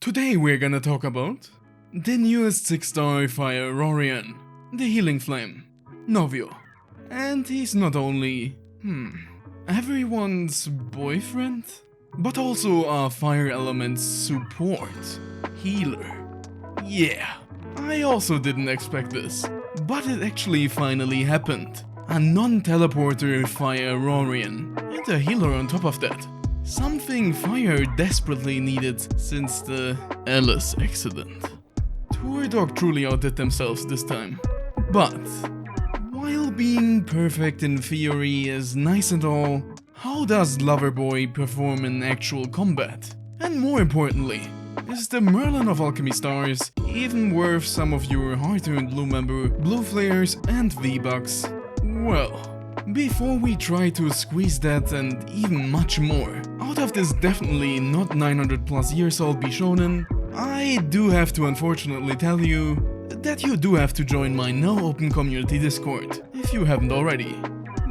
Today we're gonna talk about the newest 6-star Fire Aurorian, the Healing Flame, Novio. And he's not only, everyone's boyfriend, but also a fire element support, healer. Yeah, I also didn't expect this, but it actually finally happened. A non-teleporter Fire Aurorian, and a healer on top of that. Something Fire desperately needed since the Alice accident. Tourdog truly outdid themselves this time. But, while being perfect in theory is nice and all, how does Loverboy perform in actual combat? And more importantly, is the Merlin of Alchemy Stars even worth some of your hard-earned blue member, blue flares and V-Bucks? Well, before we try to squeeze that and even much more out of this definitely not 900 plus years old Bishonen, I do have to unfortunately tell you that you do have to join my now open community Discord if you haven't already.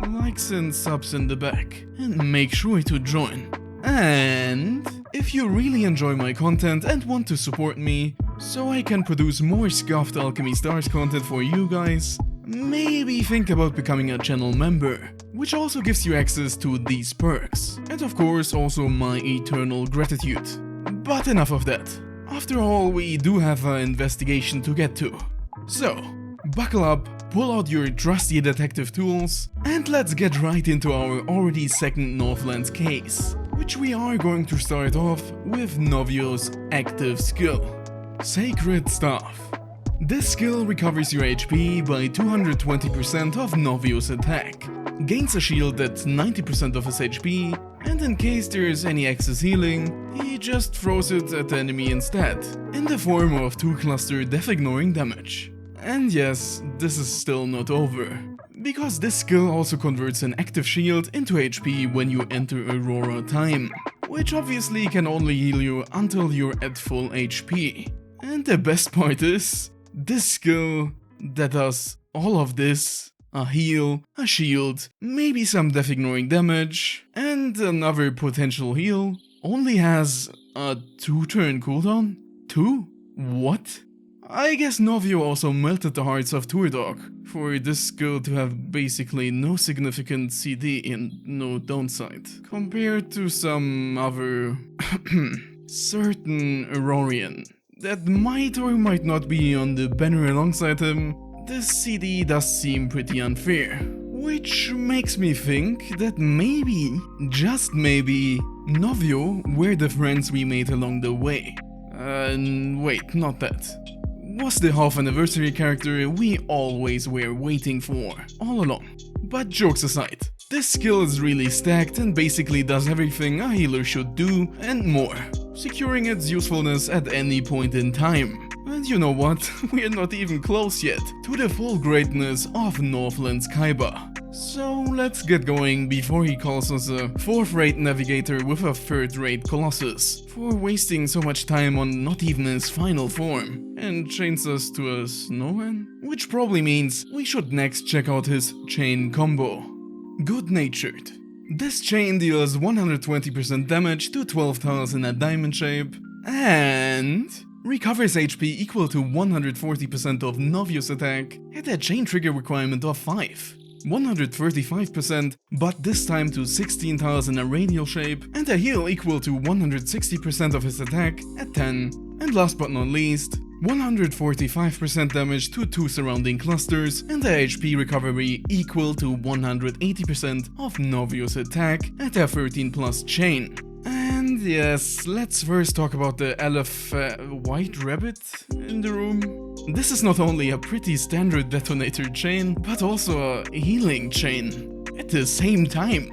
Likes and subs in the back, and make sure to join. And if you really enjoy my content and want to support me so I can produce more scuffed Alchemy Stars content for you guys, maybe think about becoming a channel member, which also gives you access to these perks, and of course also my eternal gratitude. But enough of that. After all, we do have an investigation to get to. So, buckle up, pull out your trusty detective tools, and let's get right into our already second Northlands case, which we are going to start off with Novio's active skill, Sacred Staff. This skill recovers your HP by 220% of Novio's attack, gains a shield at 90% of his HP, and in case there's any excess healing, he just throws it at the enemy instead, in the form of 2 cluster death-ignoring damage. And yes, this is still not over, because this skill also converts an active shield into HP when you enter Aurora time, which obviously can only heal you until you're at full HP. And the best part is, this skill that does all of this, a heal, a shield, maybe some death ignoring damage, and another potential heal, only has a 2-turn cooldown? 2? What? I guess Novio also melted the hearts of Tourdog for this skill to have basically no significant CD and no downside, compared to some other certain Aurorian that might or might not be on the banner alongside him. This CD does seem pretty unfair, which makes me think that maybe, just maybe, Novio were the friends we made along the way. Wait, not that. Was the half anniversary character we always were waiting for, all along. But jokes aside, this skill is really stacked and basically does everything a healer should do and more, securing its usefulness at any point in time. And you know what, we're not even close yet to the full greatness of Northland's Kaiba. So let's get going before he calls us a 4th-rate navigator with a 3rd-rate colossus for wasting so much time on not even his final form, and chains us to a snowman? Which probably means we should next check out his chain combo. Good-natured. This chain deals 120% damage to 12,000 at diamond shape, and recovers HP equal to 140% of Novio's attack at a chain trigger requirement of 5. 135%, but this time to 16,000 at radial shape, and a heal equal to 160% of his attack at 10. And last but not least, 145% damage to 2 surrounding clusters, and a HP recovery equal to 180% of Novio's attack at a 13 plus chain. And yes, let's first talk about the white rabbit in the room. This is not only a pretty standard detonator chain, but also a healing chain at the same time.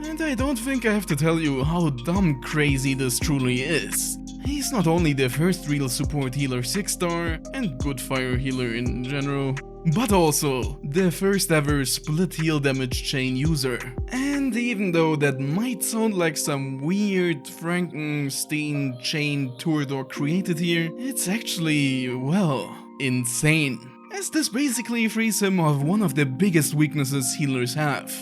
And I don't think I have to tell you how dumb crazy this truly is. He's not only the first real support healer 6-star, and good fire healer in general, but also the first ever split heal damage chain user. And even though that might sound like some weird Frankenstein chain Tourdog created here, it's actually, well, insane, as this basically frees him of one of the biggest weaknesses healers have: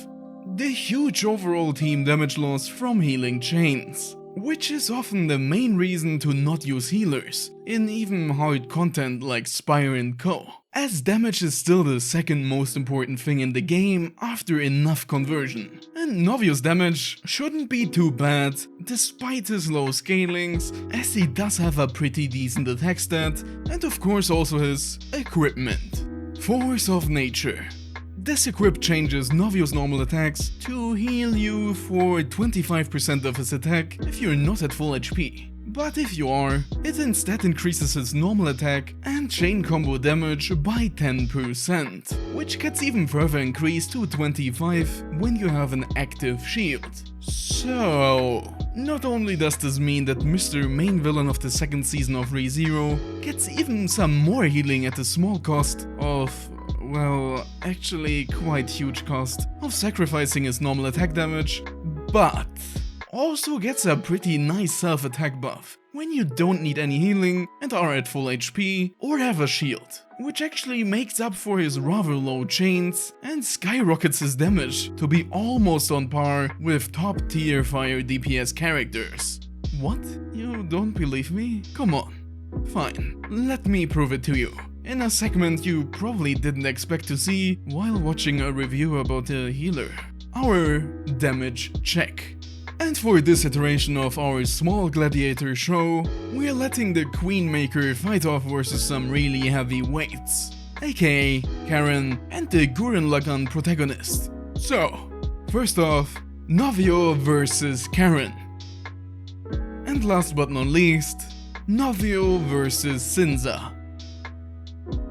the huge overall team damage loss from healing chains. which is often the main reason to not use healers in even hard content like Spire and Co, as damage is still the second most important thing in the game after enough conversion. And Novio's damage shouldn't be too bad despite his low scalings, as he does have a pretty decent attack stat, and of course also his equipment. Force of Nature. This equip changes Novio's normal attacks to heal you for 25% of his attack if you're not at full HP. But if you are, it instead increases his normal attack and chain combo damage by 10%, which gets even further increased to 25 when you have an active shield. So, not only does this mean that Mr. Main Villain of the second season of ReZero gets even some more healing at a small cost of, well, actually quite huge cost of sacrificing his normal attack damage, but also gets a pretty nice self-attack buff when you don't need any healing and are at full HP or have a shield, which actually makes up for his rather low chains and skyrockets his damage to be almost on par with top tier fire DPS characters. What? You don't believe me? Come on. Fine, let me prove it to you. In a segment you probably didn't expect to see while watching a review about a healer. Our damage check. And for this iteration of our small gladiator show, we're letting the Queenmaker fight off versus some really heavy weights, aka Karen and the Gurren Lagann protagonist. So, first off, Novio versus Karen. And last but not least, Novio versus Sinza.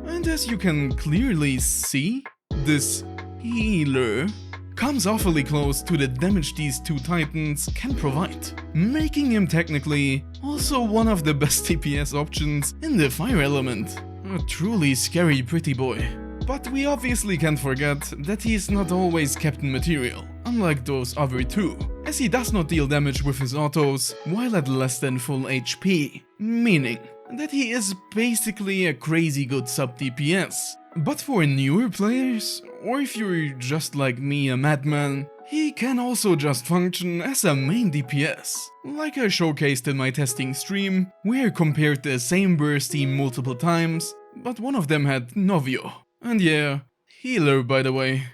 And as you can clearly see, this healer comes awfully close to the damage these two titans can provide, making him technically also one of the best DPS options in the fire element. A truly scary pretty boy. But we obviously can't forget that he's not always Captain Material, unlike those other two, as he does not deal damage with his autos while at less than full HP, meaning that he is basically a crazy good sub DPS. But for newer players, or if you're just like me, a madman, he can also just function as a main DPS, like I showcased in my testing stream, where I compared the same burst team multiple times, but one of them had Novio. And yeah, healer by the way.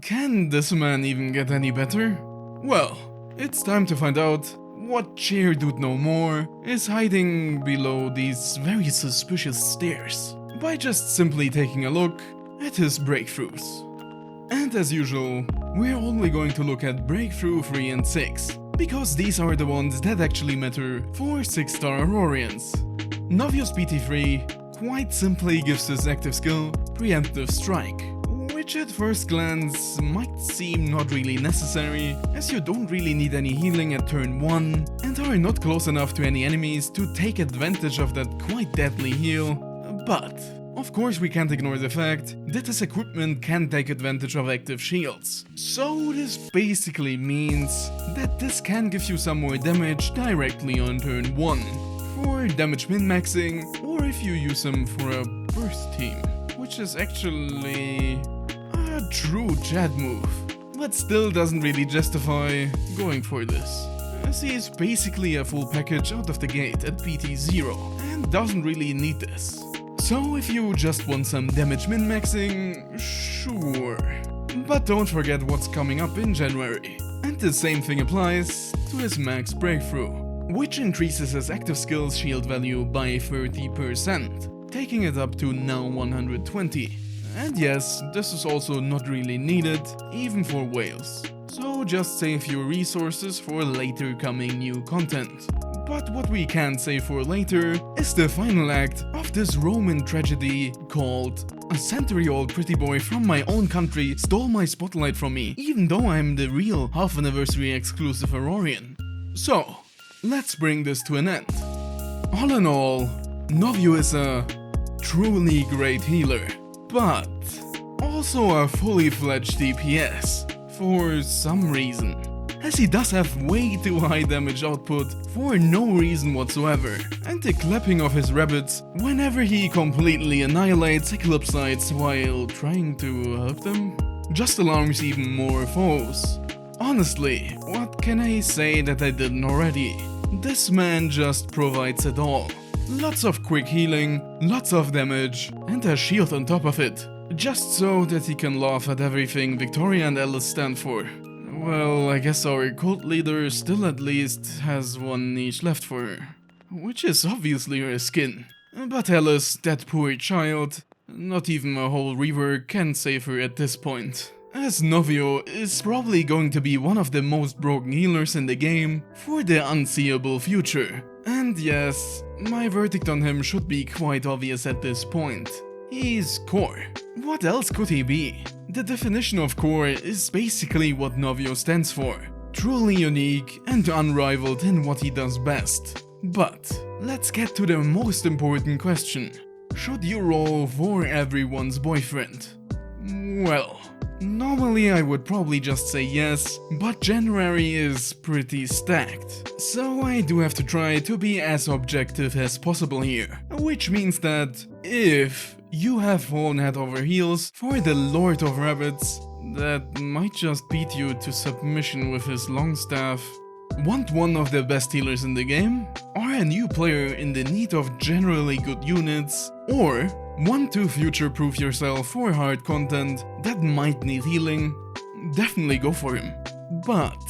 Can this man even get any better? Well, it's time to find out what Chair Dude No More is hiding below these very suspicious stairs, by just simply taking a look at his breakthroughs. And as usual, we're only going to look at breakthrough 3 and 6, because these are the ones that actually matter for 6-star Aurorians. Novio's PT3 quite simply gives his active skill Preemptive Strike, which at first glance might seem not really necessary, as you don't really need any healing at turn 1 and are not close enough to any enemies to take advantage of that quite deadly heal, but of course we can't ignore the fact that this equipment can take advantage of active shields. So this basically means that this can give you some more damage directly on turn 1, for damage min-maxing, or if you use them for a burst team, which is actually a true Chad move, but still doesn't really justify going for this, as he is basically a full package out of the gate at PT0 and doesn't really need this. So if you just want some damage min-maxing, sure. But don't forget what's coming up in January. And the same thing applies to his max breakthrough, which increases his active skills shield value by 30%, taking it up to now 120. And yes, this is also not really needed, even for whales. So just save your resources for later coming new content. But what we can save for later is the final act of this Roman tragedy called "A century-old pretty boy from my own country stole my spotlight from me, even though I'm the real half-anniversary exclusive Aurorian." So, let's bring this to an end. All in all, Novio is a truly great healer, but also a fully fledged DPS for some reason, as he does have way too high damage output for no reason whatsoever, and the clapping of his rabbits whenever he completely annihilates Eclipsites while trying to help them just alarms even more foes. Honestly, what can I say that I didn't already? This man just provides it all. Lots of quick healing, lots of damage, and a shield on top of it. Just so that he can laugh at everything Victoria and Alice stand for. Well, I guess our cult leader still at least has one niche left for her. Which is obviously her skin. But Alice, that poor child, not even a whole rework can save her at this point. As Novio is probably going to be one of the most broken healers in the game for the unseeable future. And yes, my verdict on him should be quite obvious at this point. He's core. What else could he be? The definition of core is basically what Novio stands for. Truly unique and unrivaled in what he does best. But let's get to the most important question. Should you roll for everyone's boyfriend? Well, normally I would probably just say yes, but January is pretty stacked. So I do have to try to be as objective as possible here. Which means that if you have fallen head over heels for the Lord of Rabbits that might just beat you to submission with his long staff, want one of the best healers in the game, are a new player in the need of generally good units, or want to future-proof yourself for hard content that might need healing, definitely go for him. But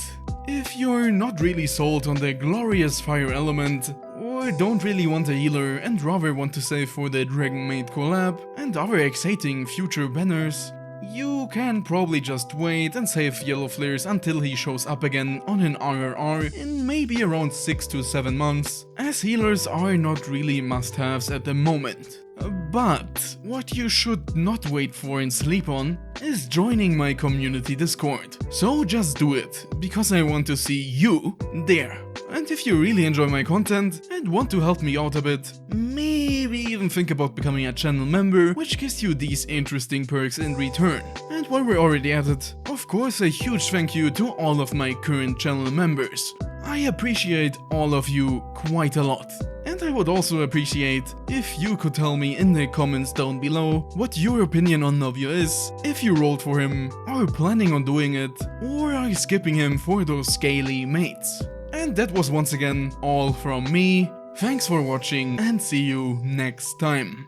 if you're not really sold on the glorious fire element, or don't really want a healer and rather want to save for the Dragon Maid collab and other exciting future banners, you can probably just wait and save Yellow Flares until he shows up again on an RRR in maybe around 6 to 7 months, as healers are not really must-haves at the moment. But what you should not wait for and sleep on is joining my community Discord. So just do it, because I want to see you there. And if you really enjoy my content and want to help me out a bit, maybe even think about becoming a channel member, which gives you these interesting perks in return. And while we're already at it, of course a huge thank you to all of my current channel members. I appreciate all of you quite a lot. And I would also appreciate if you could tell me in the comments down below what your opinion on Novio is, if you rolled for him, are planning on doing it, or are skipping him for those scaly mates. And that was once again all from me. Thanks for watching and see you next time.